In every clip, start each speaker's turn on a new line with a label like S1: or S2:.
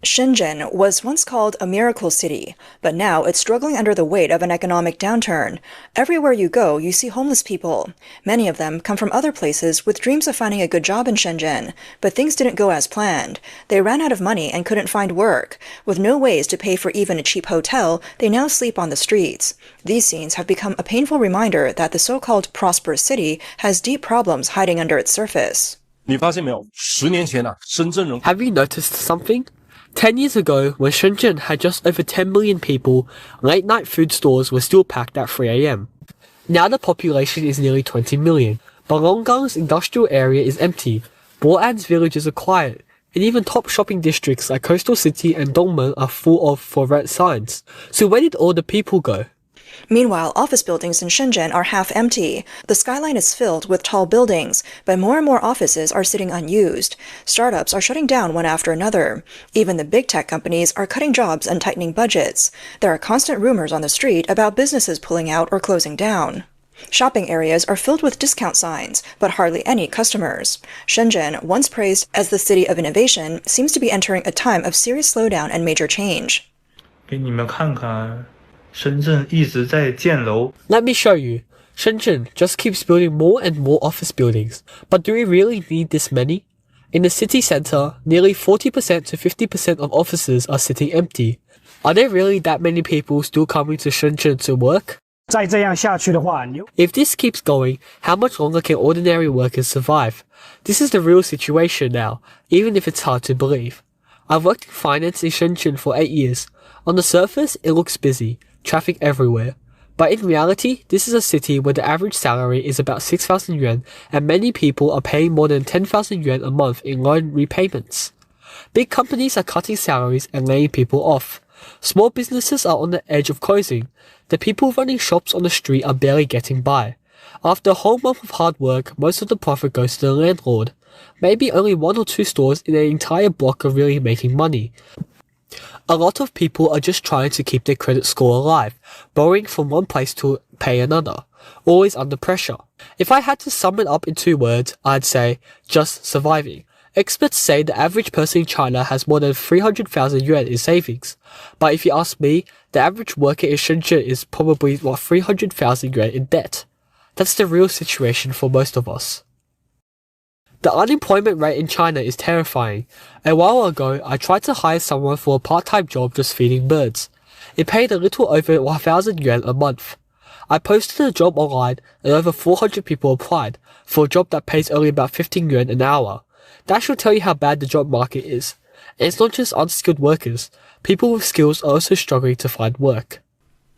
S1: Shenzhen was once called a miracle city, but now it's struggling under the weight of an economic downturn. Everywhere you go, you see homeless people. Many of them come from other places with dreams of finding a good job in Shenzhen, but things didn't go as planned. They ran out of money and couldn't find work. With no ways to pay for even a cheap hotel, they now sleep on the streets. These scenes have become a painful reminder that the so-called prosperous city has deep problems hiding under its surface.
S2: Have
S3: you noticed something? 10 years ago, when Shenzhen had just over 10 million people, late-night food stores were still packed at 3 a.m. Now the population is nearly 20 million, but Longgang's industrial area is empty, Boan's villages are quiet, and even top shopping districts like Coastal City and Dongmen are full of for rent signs. So where did all the people go?
S1: Meanwhile, office buildings in Shenzhen are half empty. The skyline is filled with tall buildings, but more and more offices are sitting unused. Startups are shutting down one after another. Even the big tech companies are cutting jobs and tightening budgets. There are constant rumors on the street about businesses pulling out or closing down. Shopping areas are filled with discount signs, but hardly any customers. Shenzhen, once praised as the city of innovation, seems to be entering a time of serious slowdown and major change.
S4: 给你们看看 深圳一直在建楼
S3: Let me show you. Shenzhen just keeps building more and more office buildings. But do we really need this many? In the city center, nearly 40% to 50% of offices are sitting empty. Are there really that many people still coming to Shenzhen to work?
S5: 再这样下去的话，
S3: If this keeps going, how much longer can ordinary workers survive? This is the real situation now, even if it's hard to believe. I've worked in finance in Shenzhen for 8 years. On the surface, it looks busy. Traffic everywhere. But in reality, this is a city where the average salary is about 6,000 yuan and many people are paying more than 10,000 yuan a month in loan repayments. Big companies are cutting salaries and laying people off. Small businesses are on the edge of closing. The people running shops on the street are barely getting by. After a whole month of hard work, most of the profit goes to the landlord. Maybe only 1 or 2 stores in an entire block are really making money. A lot of people are just trying to keep their credit score alive, borrowing from one place to pay another, always under pressure. If I had to sum it up in 2 words, I'd say, just surviving. Experts say the average person in China has more than 300,000 yuan in savings. But if you ask me, the average worker in Shenzhen is probably 300,000 yuan in debt. That's the real situation for most of us. The unemployment rate in China is terrifying. A while ago, I tried to hire someone for a part-time job just feeding birds. It paid a little over 1,000 yuan a month. I posted a job online and over 400 people applied for a job that pays only about 15 yuan an hour. That should tell you how bad the job market is. And it's not just unskilled workers. People with skills are also struggling to find work.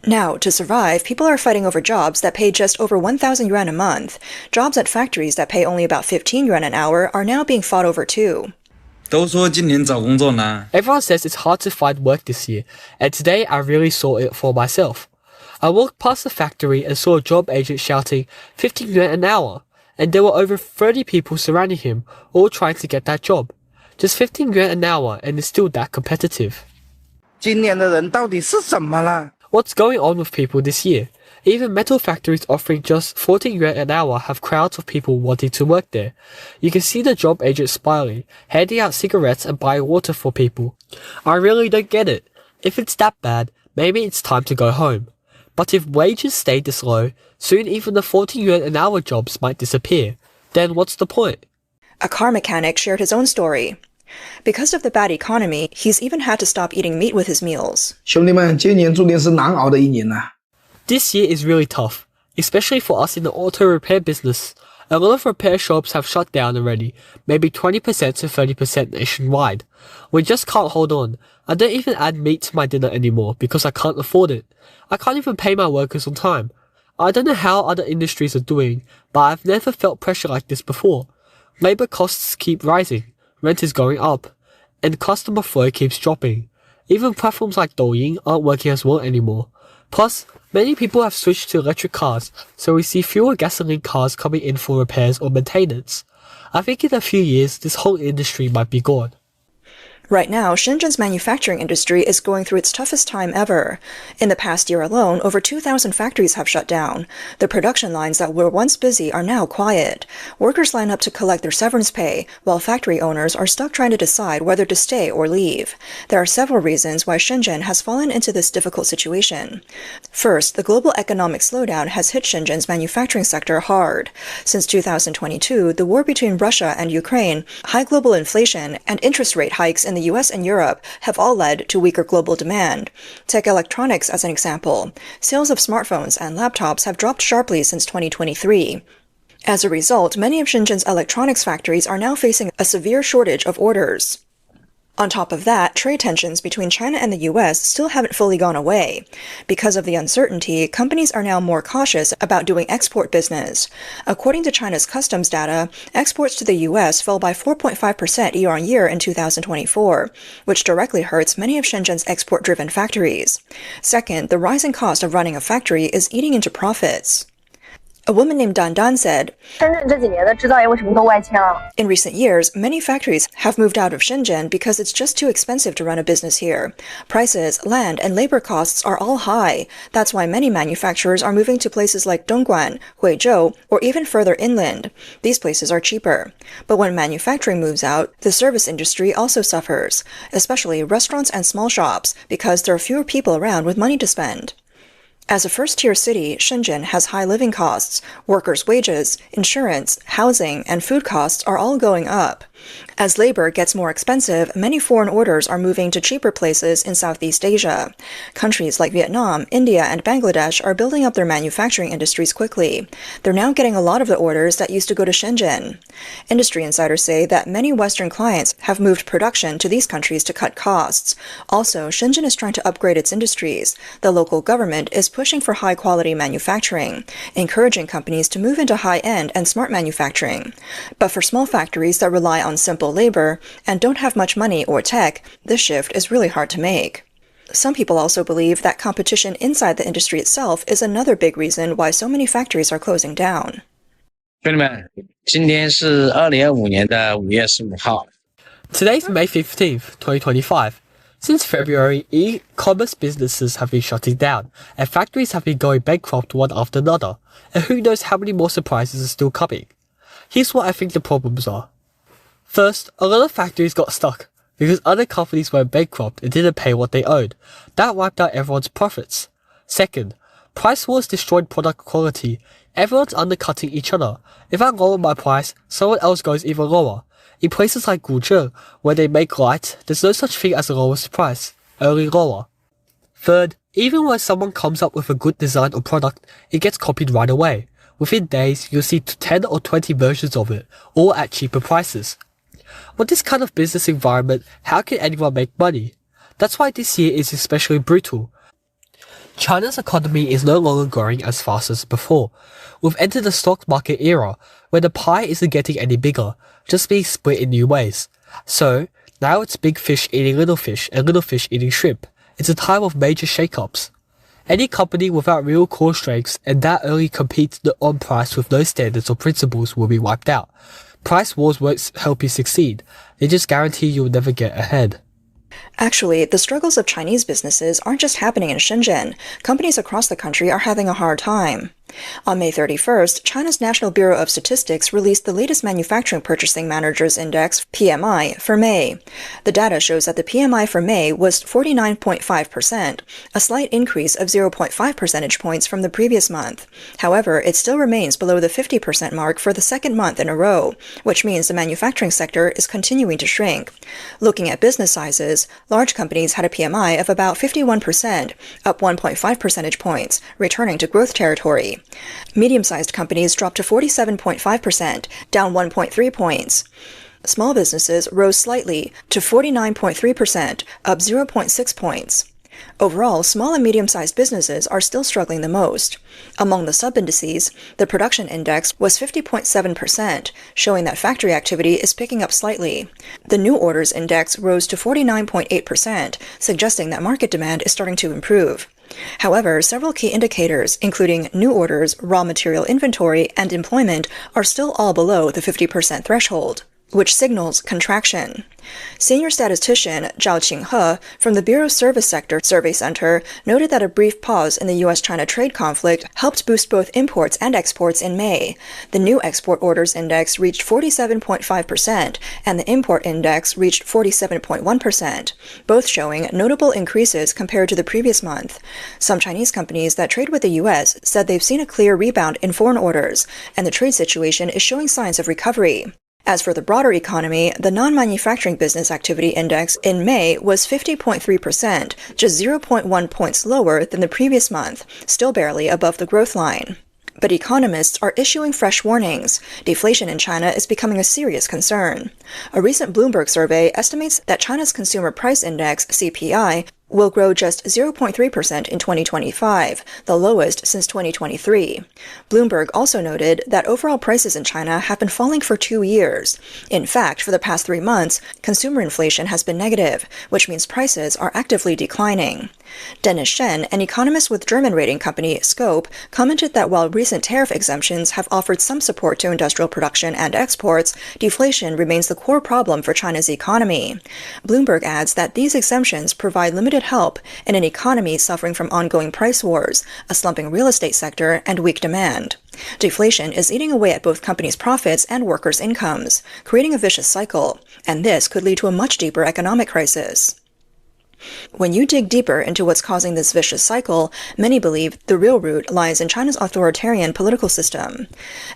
S1: Now, to survive, people are fighting over jobs that pay just over 1,000 yuan a month. Jobs at factories that pay only about 15 yuan an hour are now being fought over too.
S6: 都说今年找工作难。
S3: Everyone says it's hard to find work this year, and today I really saw it for myself. I walked past the factory and saw a job agent shouting 15 yuan an hour, and there were over 30 people surrounding him, all trying to get that job. Just 15 yuan an hour, and it's still that competitive.
S5: 今年的人到底是怎么了？
S3: What's going on with people this year? Even metal factories offering just 14 yuan an hour have crowds of people wanting to work there. You can see the job agents smiling, handing out cigarettes and buying water for people. I really don't get it. If it's that bad, maybe it's time to go home. But if wages stay this low, soon even the 14 yuan an hour jobs might disappear. Then what's the point?
S1: A car mechanic shared his own story. Because of the bad economy, he's even had to stop eating meat with his meals.
S5: 兄弟们，今年注定是难熬的一年呐。
S3: This year is really tough, especially for us in the auto repair business. A lot of repair shops have shut down already, maybe 20% to 30% nationwide. We just can't hold on. I don't even add meat to my dinner anymore because I can't afford it. I can't even pay my workers on time. I don't know how other industries are doing, but I've never felt pressure like this before. Labor costs keep rising. Rent is going up, and customer flow keeps dropping. Even platforms like Douyin aren't working as well anymore. Plus, many people have switched to electric cars, so we see fewer gasoline cars coming in for repairs or maintenance. I think in a few years, this whole industry might be gone.
S1: Right now, Shenzhen's manufacturing industry is going through its toughest time ever. In the past year alone, over 2,000 factories have shut down. The production lines that were once busy are now quiet. Workers line up to collect their severance pay, while factory owners are stuck trying to decide whether to stay or leave. There are several reasons why Shenzhen has fallen into this difficult situation. First, the global economic slowdown has hit Shenzhen's manufacturing sector hard. Since 2022, the war between Russia and Ukraine, high global inflation, and interest rate hikes in the US and Europe have all led to weaker global demand. Take electronics as an example. Sales of smartphones and laptops have dropped sharply since 2023. As a result, many of Shenzhen's electronics factories are now facing a severe shortage of orders. On top of that, trade tensions between China and the US still haven't fully gone away. Because of the uncertainty, companies are now more cautious about doing export business. According to China's customs data, exports to the US fell by 4.5% year-on-year in 2024, which directly hurts many of Shenzhen's export-driven factories. Second, the rising cost of running a factory is eating into profits. A woman named Dan Dan said, in recent years, many factories have moved out of Shenzhen because it's just too expensive to run a business here. Prices, land, and labor costs are all high. That's why many manufacturers are moving to places like Dongguan, Huizhou, or even further inland. These places are cheaper. But when manufacturing moves out, the service industry also suffers, especially restaurants and small shops, because there are fewer people around with money to spend. As a first-tier city, Shenzhen has high living costs. Workers' wages, insurance, housing, and food costs are all going up. As labor gets more expensive, many foreign orders are moving to cheaper places in Southeast Asia. Countries like Vietnam, India, and Bangladesh are building up their manufacturing industries quickly. They're now getting a lot of the orders that used to go to Shenzhen. Industry insiders say that many Western clients have moved production to these countries to cut costs. Also, Shenzhen is trying to upgrade its industries. The local government is pushing for high-quality manufacturing, encouraging companies to move into high-end and smart manufacturing. But for small factories that rely on simple labor and don't have much money or tech, this shift is really hard to make. Some people also believe that competition inside the industry itself is another big reason why so many factories are closing down.
S2: 兄弟们，今天是2025年的5月15号。
S3: Today's May 15th, 2025. Since February, e-commerce businesses have been shutting down, and factories have been going bankrupt one after another, and who knows how many more surprises are still coming. Here's what I think the problems are. First, a lot of factories got stuck because other companies went bankrupt and didn't pay what they owed. That wiped out everyone's profits. Second, price wars destroyed product quality. Everyone's undercutting each other. If I lower my price, someone else goes even lower. In places like Guzheng, where they make lights, there's no such thing as the lowest price, only lower. Third, even when someone comes up with a good design or product, it gets copied right away. Within days, you'll see 10 or 20 versions of it, all at cheaper prices. With this kind of business environment, how can anyone make money? That's why this year is especially brutal. China's economy is no longer growing as fast as before. We've entered the stock market era, where the pie isn't getting any bigger, just being split in new ways. So, now it's big fish eating little fish and little fish eating shrimp. It's a time of major shake-ups. Any company without real core strengths and that only competes on price with no standards or principles will be wiped out. Price wars won't help you succeed. They just guarantee you'll never get ahead.
S1: Actually, the struggles of Chinese businesses aren't just happening in Shenzhen. Companies across the country are having a hard time. On May 31st, China's National Bureau of Statistics released the latest Manufacturing Purchasing Managers Index, PMI, for May. The data shows that the PMI for May was 49.5%, a slight increase of 0.5 percentage points from the previous month. However, it still remains below the 50% mark for the second month in a row, which means the manufacturing sector is continuing to shrink. Looking at business sizes, large companies had a PMI of about 51%, up 1.5 percentage points, returning to growth territory. Medium-sized companies dropped to 47.5%, down 1.3 points. Small businesses rose slightly to 49.3%, up 0.6 points. Overall, small and medium-sized businesses are still struggling the most. Among the sub-indices, the production index was 50.7%, showing that factory activity is picking up slightly. The new orders index rose to 49.8%, suggesting that market demand is starting to improve. However, several key indicators, including new orders, raw material inventory, and employment, are still all below the 50% threshold. which signals contraction. Senior statistician Zhao Qinghe from the Bureau Service Sector Survey Center noted that a brief pause in the U.S.-China trade conflict helped boost both imports and exports in May. The new export orders index reached 47.5%, and the import index reached 47.1%, both showing notable increases compared to the previous month. Some Chinese companies that trade with the U.S. said they've seen a clear rebound in foreign orders, and the trade situation is showing signs of recovery. As for the broader economy, the non-manufacturing business activity index in May was 50.3%, just 0.1 points lower than the previous month, still barely above the growth line. But economists are issuing fresh warnings. Deflation in China is becoming a serious concern. A recent Bloomberg survey estimates that China's Consumer Price Index, CPI, will grow just 0.3% in 2025, the lowest since 2023. Bloomberg also noted that overall prices in China have been falling for 2 years. In fact, for the past 3 months, consumer inflation has been negative, which means prices are actively declining. Dennis Shen, an economist with German rating company Scope, commented that while recent tariff exemptions have offered some support to industrial production and exports, deflation remains the core problem for China's economy. Bloomberg adds that these exemptions provide limited help in an economy suffering from ongoing price wars, a slumping real estate sector, and weak demand. Deflation is eating away at both companies' profits and workers' incomes, creating a vicious cycle, and this could lead to a much deeper economic crisis. When you dig deeper into what's causing this vicious cycle, many believe the real root lies in China's authoritarian political system.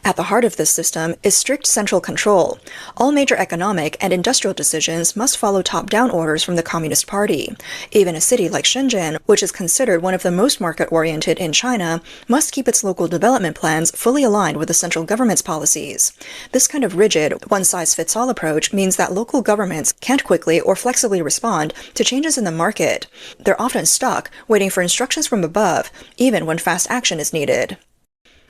S1: At the heart of this system is strict central control. All major economic and industrial decisions must follow top-down orders from the Communist Party. Even a city like Shenzhen, which is considered one of the most market-oriented in China, must keep its local development plans fully aligned with the central government's policies. This kind of rigid, one-size-fits-all approach means that local governments can't quickly or flexibly respond to changes in the market. They're often stuck, waiting for instructions from above, even when fast action is needed.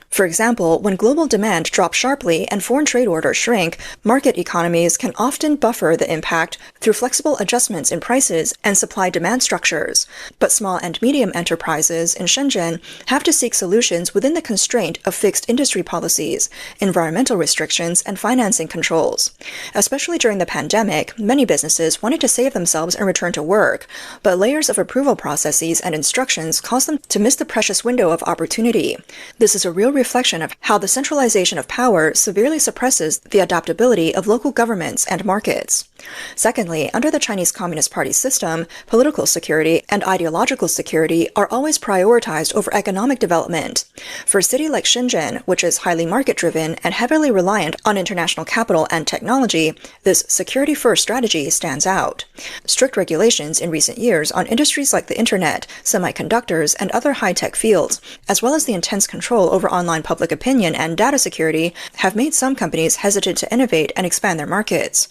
S1: For example, when global demand drops sharply and foreign trade orders shrink, market economies can often buffer the impact through flexible adjustments in prices and supply-demand structures. But small and medium enterprises in Shenzhen have to seek solutions within the constraint of fixed industry policies, environmental restrictions, and financing controls. Especially during the pandemic, many businesses wanted to save themselves and return to work, but layers of approval processes and instructions caused them to miss the precious window of opportunity. This is a real reflection of how the centralization of power severely suppresses the adaptability of local governments and markets. Secondly, under the Chinese Communist Party system, political security and ideological security are always prioritized over economic development. For a city like Shenzhen, which is highly market-driven and heavily reliant on international capital and technology, this security-first strategy stands out. Strict regulations in recent years on industries like the internet, semiconductors, and other high-tech fields, as well as the intense control over online public opinion and data security, have made some companies hesitant to innovate and expand their markets.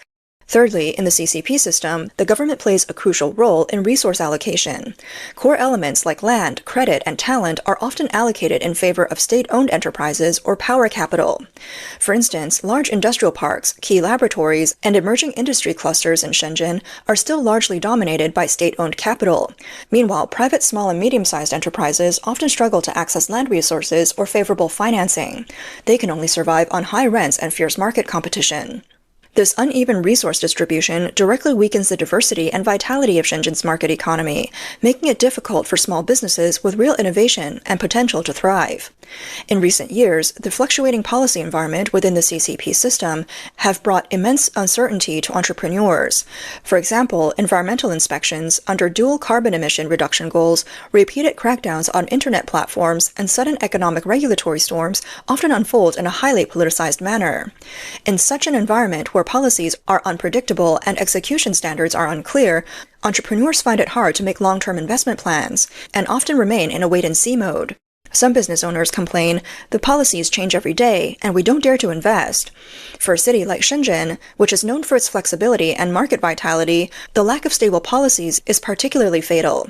S1: Thirdly, in the CCP system, the government plays a crucial role in resource allocation. Core elements like land, credit, and talent are often allocated in favor of state-owned enterprises or power capital. For instance, large industrial parks, key laboratories, and emerging industry clusters in Shenzhen are still largely dominated by state-owned capital. Meanwhile, private small and medium-sized enterprises often struggle to access land resources or favorable financing. They can only survive on high rents and fierce market competition. This uneven resource distribution directly weakens the diversity and vitality of Shenzhen's market economy, making it difficult for small businesses with real innovation and potential to thrive. In recent years, the fluctuating policy environment within the CCP system have brought immense uncertainty to entrepreneurs. For example, environmental inspections under dual carbon emission reduction goals, repeated crackdowns on internet platforms, and sudden economic regulatory storms often unfold in a highly politicized manner. In such an environment where policies are unpredictable and execution standards are unclear, entrepreneurs find it hard to make long-term investment plans and often remain in a wait-and-see mode. Some business owners complain, the policies change every day and we don't dare to invest. For a city like Shenzhen, which is known for its flexibility and market vitality, the lack of stable policies is particularly fatal.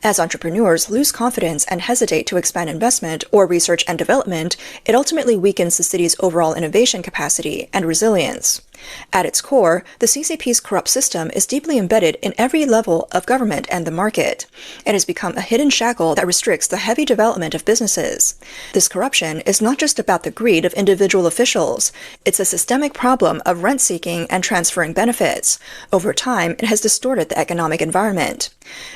S1: As entrepreneurs lose confidence and hesitate to expand investment or research and development, it ultimately weakens the city's overall innovation capacity and resilience. At its core, the CCP's corrupt system is deeply embedded in every level of government and the market. It has become a hidden shackle that restricts the heavy development of businesses. This corruption is not just about the greed of individual officials. It's a systemic problem of rent-seeking and transferring benefits. Over time, it has distorted the economic environment.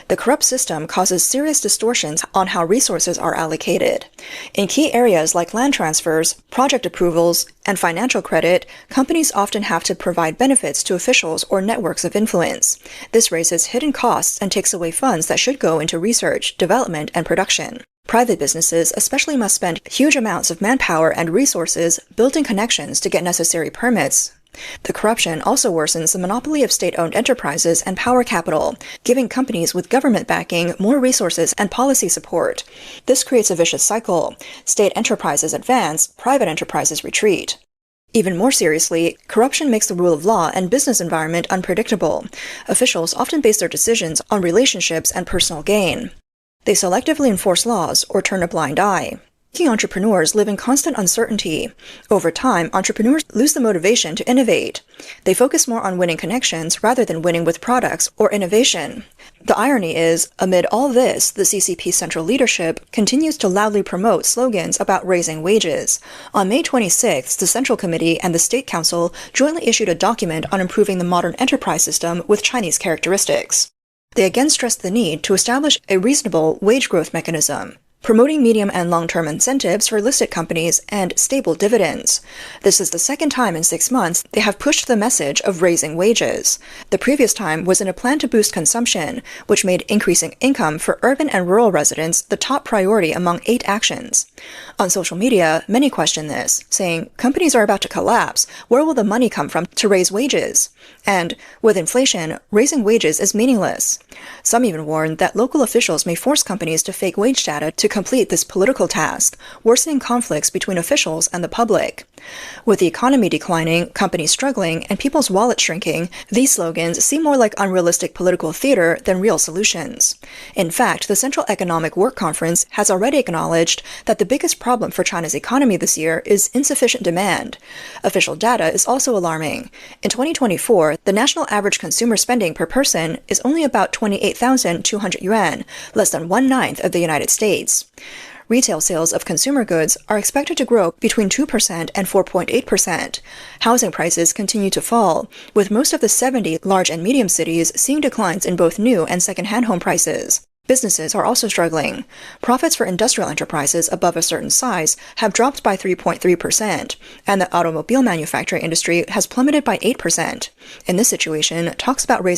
S1: The corrupt system causes serious distortions on how resources are allocated. In key areas like land transfers, project approvals, and financial credit, companies often have to provide benefits to officials or networks of influence. This raises hidden costs and takes away funds that should go into research, development, and production. Private businesses especially must spend huge amounts of manpower and resources building connections to get necessary permits. The corruption also worsens the monopoly of state-owned enterprises and power capital, giving companies with government backing more resources and policy support. This creates a vicious cycle. State enterprises advance, private enterprises retreat. Even more seriously, corruption makes the rule of law and business environment unpredictable. Officials often base their decisions on relationships and personal gain. They selectively enforce laws or turn a blind eye. Key entrepreneurs live in constant uncertainty. Over time, entrepreneurs lose the motivation to innovate. They focus more on winning connections rather than winning with products or innovation. The irony is, amid all this, the CCP central leadership continues to loudly promote slogans about raising wages. On May 26th, the Central Committee and the State Council jointly issued a document on improving the modern enterprise system with Chinese characteristics. They again stressed the need to establish a reasonable wage growth mechanism, promoting medium and long-term incentives for listed companies, and stable dividends. This is the second time in 6 months they have pushed the message of raising wages. The previous time was in a plan to boost consumption, which made increasing income for urban and rural residents the top priority among 8 actions. On social media, many question this, saying, companies are about to collapse. Where will the money come from to raise wages? And, with inflation, raising wages is meaningless. Some even warn that local officials may force companies to fake wage data to complete this political task, worsening conflicts between officials and the public. With the economy declining, companies struggling, and people's wallets shrinking, these slogans seem more like unrealistic political theater than real solutions. In fact, the Central Economic Work Conference has already acknowledged that the biggest problem for China's economy this year is insufficient demand. Official data is also alarming. In 2024, the national average consumer spending per person is only about 28,200 yuan, less than 1/9 of the United States. Retail sales of consumer goods are expected to grow between 2% and 4.8%. Housing prices continue to fall, with most of the 70 large and medium cities seeing declines in both new and second-hand home prices. Businesses are also struggling. Profits for industrial enterprises above a certain size have dropped by 3.3%, and the automobile manufacturing industry has plummeted by 8%. In this situation, talks about raising